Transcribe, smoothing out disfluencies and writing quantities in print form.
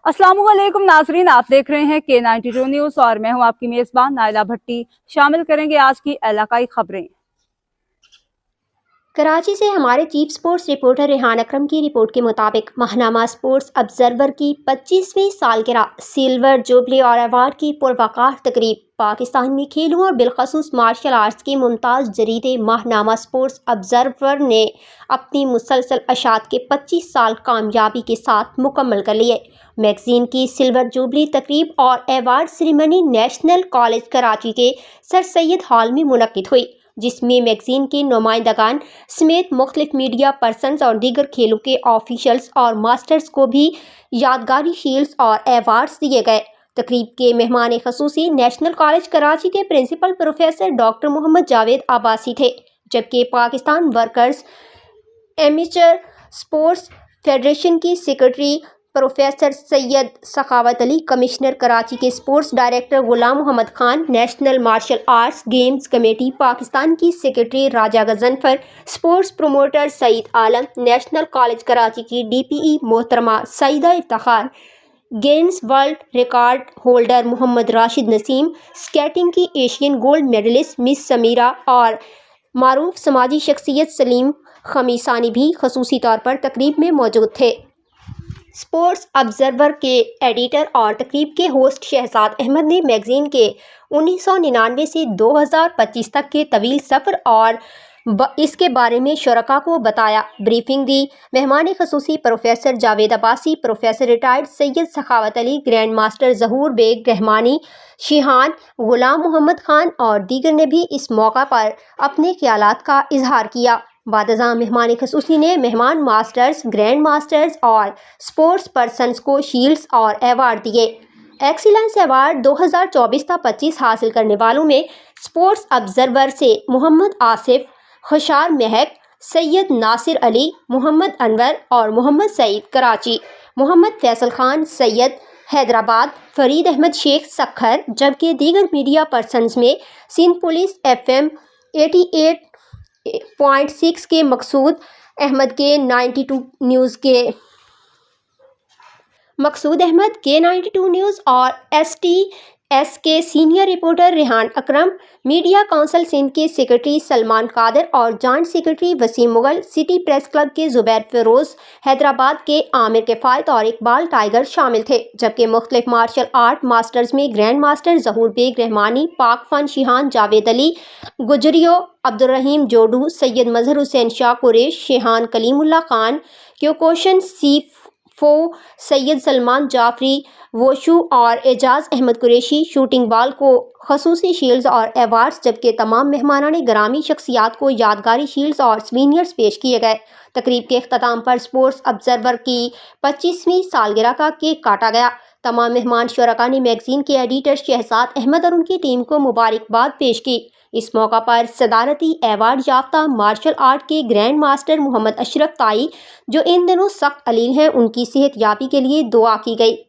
अस्सलाम वालेकुम नाजरीन, आप देख रहे हैं K92 न्यूज़ और मैं हूं आपकी मेज़बान नाइला भट्टी। शामिल करेंगे आज की इलाकाई खबरें। कराची से हमारे चीफ स्पोर्ट्स रिपोर्टर रेहान अकरम की रिपोर्ट के मुताबिक माहनामा स्पोर्ट्स ऑब्जर्वर की 25वीं सालगिरह सिल्वर जुबली और अवार्ड की पुरवकार तकरीब पाकिस्तान में खेलों और बिलखसूस मार्शल आर्ट्स के मुमताज़ जरीदे माहनामा स्पोर्ट्स ऑब्जर्वर ने अपनी मुसलसल अशात के 25 साल कामयाबी के साथ मुकम्मल कर लिए। मैगजीन की सिल्वर जुबली तकरीब और award ceremony national College Karachi के सर सैयद हॉल में मुनक्किद हुई, जिसमें मैगजीन के नुमाइंदगान समेत मुख्तलिफ मीडिया पर्सनस और दीगर खेलों के ऑफिशल्स और मास्टर्स को भी यादगारी शील्ड्स और अवार्ड्स दिए गए। तकरीब के मेहमान खसूसी नेशनल कॉलेज कराची के principal professor doctor Mohammad Javed Abbasi थे, जबकि Pakistan Workers Amateur Sports Federation की secretary professor Syed Sakhawat Ali, commissioner Karachi के sports director Ghulam Mohammad Khan, National Martial Arts Games Committee Pakistan की secretary Raja Ghazanfar, sports promoter Saeed Alam, National College Karachi की DPE मोहतरमा Saeeda Iftikhar, Guinness World Record holder Mohammad Rashid Naseem, skating की Asian gold medalist miss Samira और मारूफ समाजी शख्सियत सलीम खमीसानी भी खसूसी तौर पर तकरीब में मौजूद थे। स्पोर्ट्स ऑब्जर्वर के एडिटर और तकरीब के होस्ट शहजाद अहमद ने मैगजीन के 1999 से 2025 तक के तवील सफ़र और इसके बारे में शुरका को बताया, ब्रीफिंग दी। मेहमान खसूसी professor Javed Abbasi, professor retired Syed Sakhawat Ali, grand master Zahoor Baig Rahmani, shihan, Ghulam Mohammad Khan और दीगर ने भी इस मौका पर अपने ख्यालात का इजहार किया। बादज़ा मेहमान खसूसी ने मेहमान मास्टर्स, ग्रैंड मास्टर्स और स्पोर्ट्स पर्सनस को शील्ड्स और अवार्ड दिए। एक्सीलेंस अवार्ड 2024-25 हासिल करने वालों में स्पोर्ट्स ऑब्जर्वर से मोहम्मद आसिफ, खुशार महक, सैयद नासिर अली, मोहम्मद अनवर और मोहम्मद सईद कराची, मोहम्मद फैसल खान सैयद हैदराबाद, फरीद अहमद शेख सखर, जबकि दीगर मीडिया पर्सनस में सिंध पुलिस FM 88.6 के मकसूद अहमद K92 न्यूज़ और STS के senior reporter Rehan Akram, media council Sindh के सेक्रेटरी सलमान कादिर और joint secretary Waseem Mughal, city press club के जुबैर फिरोज, हैदराबाद के आमिर किफ़ायत और इकबाल टाइगर शामिल थे, जबकि मुख्तलिफ मार्शल आर्ट मास्टर्स में ग्रैंड मास्टर जहूर बेग रहमानी, पाक फन शिहान जावेद अली, गुजरियो अब्दुर्रहीम जोडू, सैयद मजहर हुसैन शाह कुरैश, शेहान कलीमुल्लाह खान, क्योकोशन सीफो, सैयद सलमान जाफरी वोशू और एजाज अहमद कुरैशी शूटिंग बॉल को खसूसी शील्ड्स और अवार्ड्स, जबकि तमाम मेहमानाने ग्रामी शख्सियात को यादगारी शील्ड्स और स्वीनियर्स पेश किए गए। तकरीब के अख्ताम पर स्पोर्ट्स ऑब्जर्वर की 25वीं सालगिरह का केक काटा गया। तमाम मेहमान शुरका ने मैगजीन के एडिटर शहजाद अहमद और उनकी टीम को मुबारकबाद पेश की। इस मौका पर सदारती अवार्ड याफ्ता मार्शल आर्ट के ग्रैंड मास्टर मोहम्मद अशरफ ताई, जो इन दिनों सख्त अलील हैं, उनकी सेहत याबी के लिए दुआ की गई।